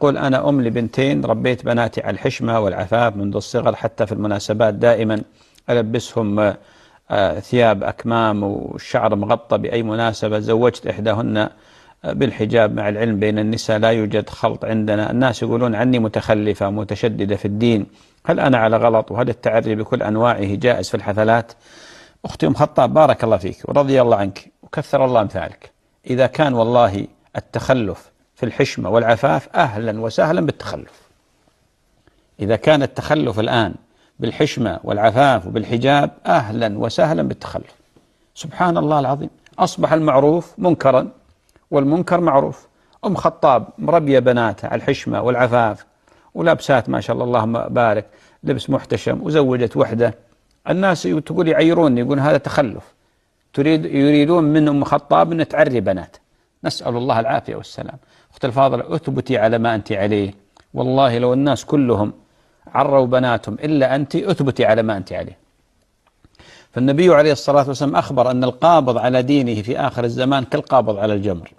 تقول أنا أم لبنتين، ربيت بناتي على الحشمة والعفاف منذ الصغر، حتى في المناسبات دائما ألبسهم ثياب أكمام والشعر مغطى بأي مناسبة. زوجت إحداهن بالحجاب، مع العلم بين النساء لا يوجد خلط عندنا. الناس يقولون عني متخلفة متشددة في الدين، هل أنا على غلط؟ وهل التعري بكل أنواعه جائز في الحفلات؟ أختي أم خطاب، بارك الله فيك ورضي الله عنك وكثر الله أمثالك. إذا كان والله التخلف في الحشمة والعفاف، أهلا وسهلا بالتخلف. إذا كان التخلف الآن بالحشمة والعفاف وبالحجاب، أهلا وسهلا بالتخلف. سبحان الله العظيم، أصبح المعروف منكرا والمنكر معروف. أم خطاب مربية بناتها على الحشمة والعفاف ولابسات ما شاء الله اللهم بارك لبس محتشم، وزوجت وحدة. الناس تقول يعيرون، يقول هذا تخلف. يريدون من أم خطاب أن تعري بنات. نسأل الله العافية والسلام. أخت الفاضلة، أثبتي على ما أنت عليه. والله لو الناس كلهم عروا بناتهم إلا أنت، أثبتي على ما أنت عليه. فالنبي عليه الصلاة والسلام أخبر أن القابض على دينه في آخر الزمان كالقابض على الجمر،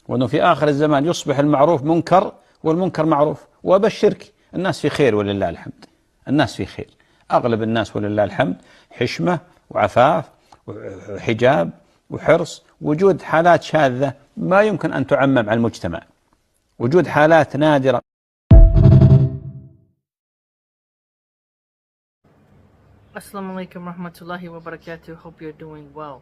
وأنه في آخر الزمان يصبح المعروف منكر والمنكر معروف. وأبشرك، الناس في خير ولله الحمد، الناس في خير. أغلب الناس ولله الحمد حشمة وعفاف وحجاب وحرص. وجود حالات شاذة ما يمكن أن تعمم على المجتمع، وجود حالات نادرة. Assalamu alaikum rahmatullahi wa barakatuh. Hope you're doing well.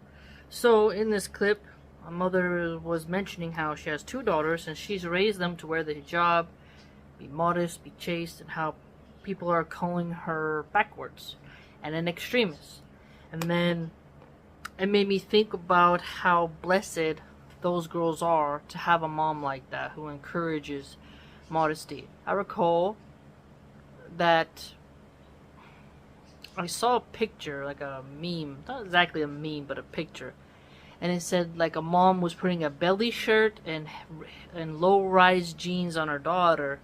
So in this clip, a mother was mentioning how she has two daughters and she's raised them to wear the hijab, be modest, be chaste, and how people are calling her backwards and an extremist. And then it made me think about how blessed those girls are to have a mom like that who encourages modesty. I recall that I saw a picture, like a meme, not exactly a meme, but a picture, and it said like a mom was putting a belly shirt and low-rise jeans on her daughter,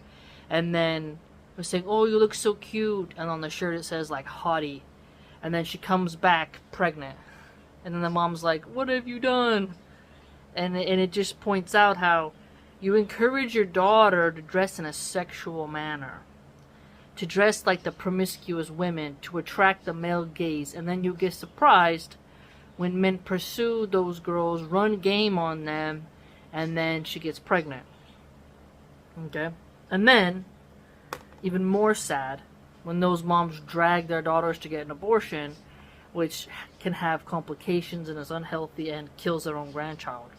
and then was saying, "Oh, you look so cute," and on the shirt it says like "hottie," and then she comes back pregnant, and then the mom's like, "What have you done?" And it just points out how you encourage your daughter to dress in a sexual manner, to dress like the promiscuous women, to attract the male gaze, and then you get surprised when men pursue those girls, run game on them, and then she gets pregnant. Okay? And then, even more sad, when those moms drag their daughters to get an abortion, which can have complications and is unhealthy and kills their own grandchild.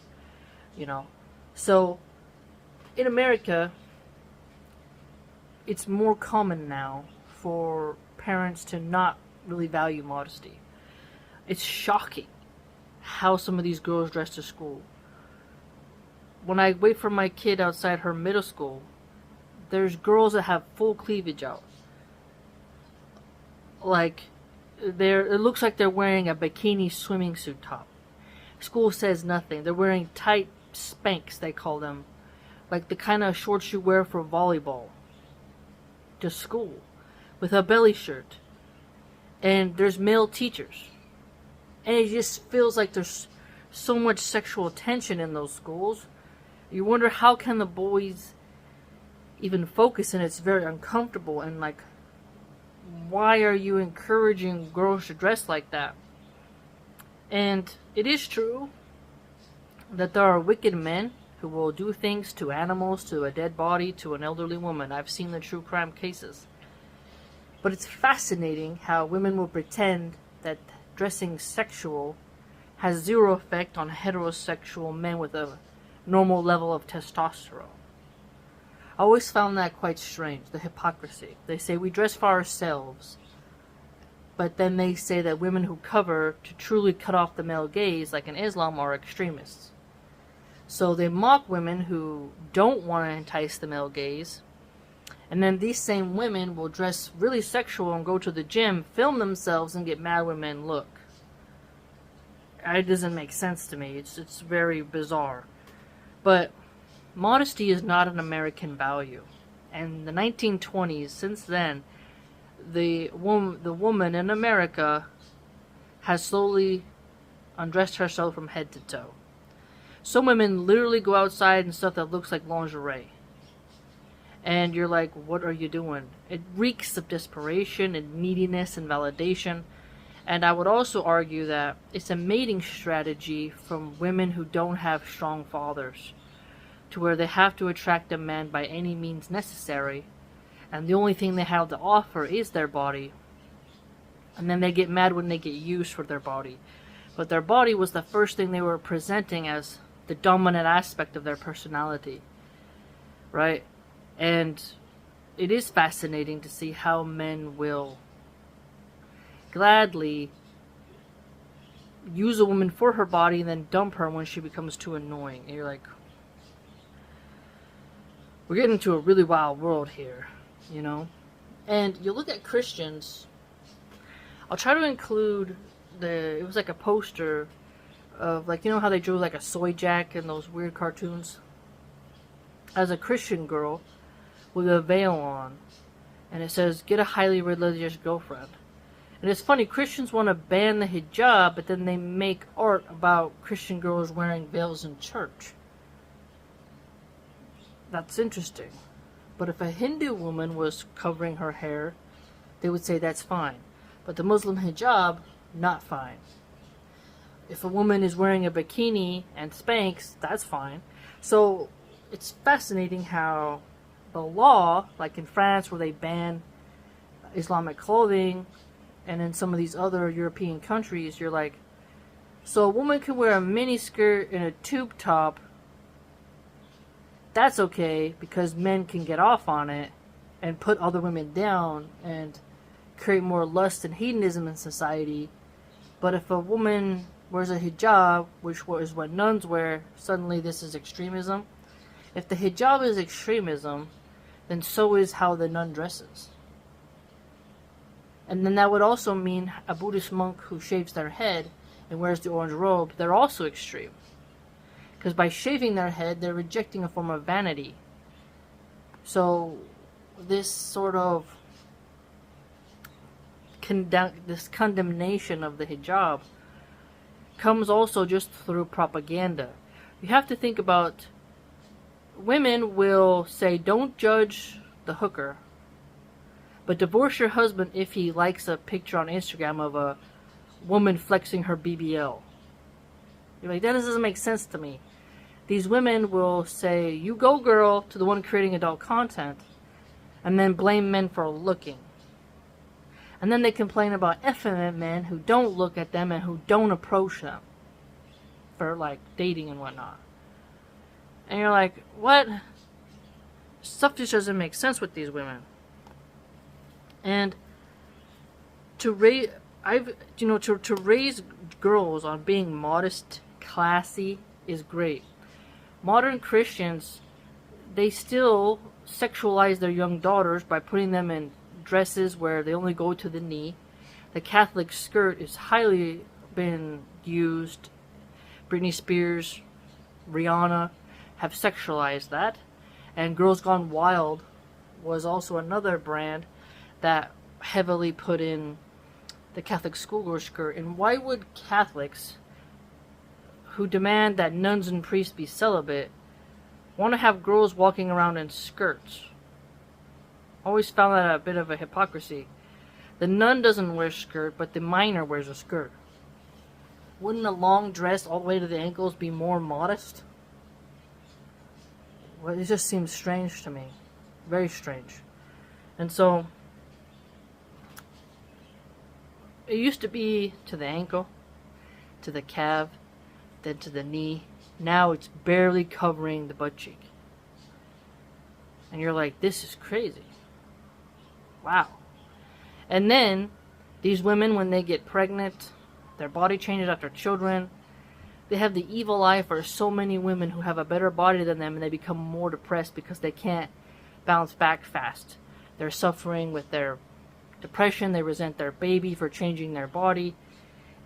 You know? So, in America, it's more common now for parents to not really value modesty. It's shocking how some of these girls dress to school. When I wait for my kid outside her middle school, there's girls that have full cleavage out. Like, it looks like they're wearing a bikini swimming suit top. School says nothing. They're wearing tight Spanx, they call them. Like the kind of shorts you wear for volleyball. To school with a belly shirt, and there's male teachers, and it just feels like there's so much sexual tension in those schools. You wonder how can the boys even focus, and it's very uncomfortable. And like, why are you encouraging girls to dress like that? And it is true that there are wicked men who will do things to animals, to a dead body, to an elderly woman. I've seen the true crime cases. But it's fascinating how women will pretend that dressing sexual has zero effect on heterosexual men with a normal level of testosterone. I always found that quite strange, the hypocrisy. They say we dress for ourselves, but then they say that women who cover to truly cut off the male gaze, like in Islam, are extremists. So they mock women who don't want to entice the male gaze, and then these same women will dress really sexual and go to the gym, film themselves, and get mad when men look. It doesn't make sense to me. It's very bizarre. But modesty is not an American value. And in the 1920s, since then, the woman in America has slowly undressed herself from head to toe. Some women literally go outside in stuff that looks like lingerie. And you're like, what are you doing? It reeks of desperation and neediness and validation. And I would also argue that it's a mating strategy from women who don't have strong fathers, to where they have to attract a man by any means necessary, and the only thing they have to offer is their body. And then they get mad when they get used for their body. But their body was the first thing they were presenting as the dominant aspect of their personality, right? And it is fascinating to see how men will gladly use a woman for her body and then dump her when she becomes too annoying. And you're like, we're getting into a really wild world here, you know? And you look at Christians, I'll try to include it was like a poster of, like, you know how they drew like a soy jack in those weird cartoons? As a Christian girl with a veil on, and it says, get a highly religious girlfriend. And it's funny, Christians want to ban the hijab, but then they make art about Christian girls wearing veils in church. That's interesting. But if a Hindu woman was covering her hair, they would say that's fine. But the Muslim hijab, not fine. If a woman is wearing a bikini and Spanx, that's fine. So it's fascinating how the law, like in France where they ban Islamic clothing, and in some of these other European countries, you're like, so a woman can wear a mini skirt and a tube top, that's okay because men can get off on it and put other women down and create more lust and hedonism in society. But if a woman wears a hijab, which is what nuns wear, suddenly this is extremism. If the hijab is extremism, then so is how the nun dresses. And then that would also mean a Buddhist monk who shaves their head and wears the orange robe, they're also extreme. Because by shaving their head, they're rejecting a form of vanity. So this sort of this condemnation of the hijab comes also just through propaganda. You have to think about, women will say, don't judge the hooker, but divorce your husband if he likes a picture on Instagram of a woman flexing her BBL. You're like, that doesn't make sense to me. These women will say, you go girl, to the one creating adult content, and then blame men for looking. And then they complain about effeminate men who don't look at them and who don't approach them for, like, dating and whatnot. And you're like, what? Stuff just doesn't make sense with these women. And to raise girls on being modest, classy is great. Modern Christians, they still sexualize their young daughters by putting them in dresses where they only go to the knee. The Catholic skirt is highly been used. Britney Spears, Rihanna have sexualized that. And Girls Gone Wild was also another brand that heavily put in the Catholic schoolgirl skirt. And why would Catholics, who demand that nuns and priests be celibate, want to have girls walking around in skirts? Always found that a bit of a hypocrisy. The nun doesn't wear a skirt, but the minor wears a skirt. Wouldn't a long dress all the way to the ankles be more modest? Well, it just seems strange to me. Very strange. And so, it used to be to the ankle, to the calf, then to the knee. Now it's barely covering the butt cheek. And you're like, this is crazy. Wow. And then, these women, when they get pregnant, their body changes after children, they have the evil eye for so many women who have a better body than them, and they become more depressed because they can't bounce back fast. They're suffering with their depression, they resent their baby for changing their body,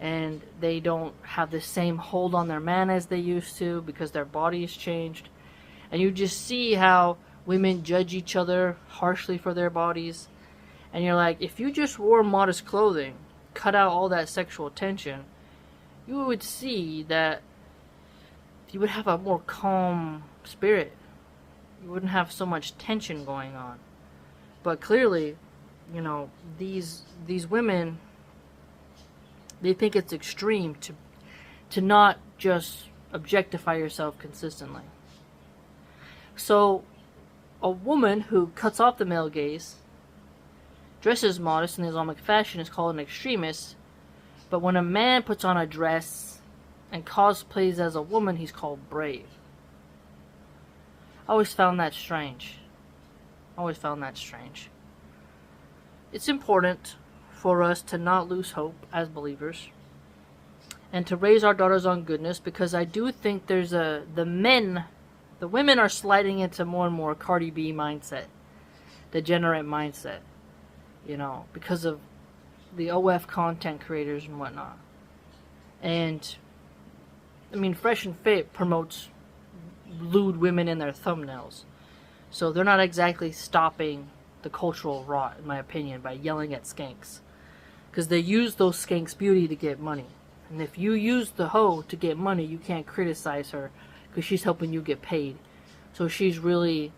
and they don't have the same hold on their man as they used to because their body has changed. And you just see how women judge each other harshly for their bodies. And you're like, if you just wore modest clothing, cut out all that sexual tension, you would see that you would have a more calm spirit. you wouldn't have so much tension going on. But clearly, you know, these women, they think it's extreme to not just objectify yourself consistently. So a woman who cuts off the male gaze, dresses modest in Islamic fashion, is called an extremist, but when a man puts on a dress and cosplays as a woman, he's called brave. I always found that strange. It's important for us to not lose hope as believers and to raise our daughters on goodness, because I do think there's the women are sliding into more and more Cardi B mindset, degenerate mindset, you know, because of the OF content creators and whatnot. And I mean, Fresh and Fit promotes lewd women in their thumbnails, so they're not exactly stopping the cultural rot, in my opinion, by yelling at skanks, because they use those skanks' beauty to get money. And if you use the hoe to get money, you can't criticize her, because she's helping you get paid. So she's really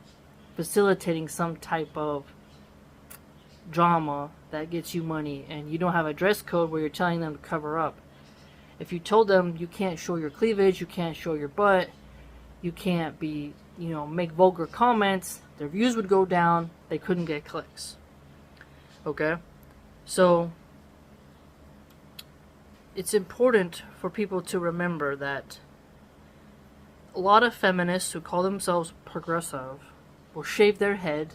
facilitating some type of drama that gets you money, and you don't have a dress code where you're telling them to cover up. If you told them you can't show your cleavage, you can't show your butt, you can't be, you know, make vulgar comments, their views would go down, they couldn't get clicks. Okay? So it's important for people to remember that a lot of feminists who call themselves progressive will shave their head,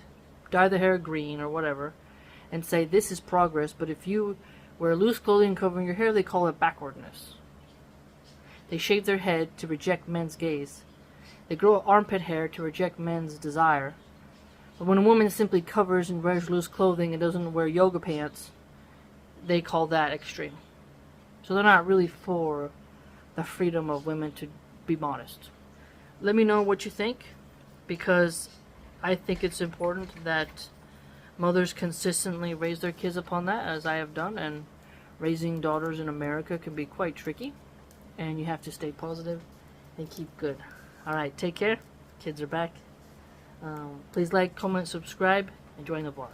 dye their hair green or whatever, and say this is progress, but if you wear loose clothing covering your hair, they call it backwardness. They shave their head to reject men's gaze. They grow armpit hair to reject men's desire. But when a woman simply covers and wears loose clothing and doesn't wear yoga pants, they call that extreme. So they're not really for the freedom of women to be modest. Let me know what you think, because I think it's important that mothers consistently raise their kids upon that, as I have done, and raising daughters in America can be quite tricky, and you have to stay positive and keep good. Alright, take care. Kids are back. Please like, comment, subscribe, and join the vlog.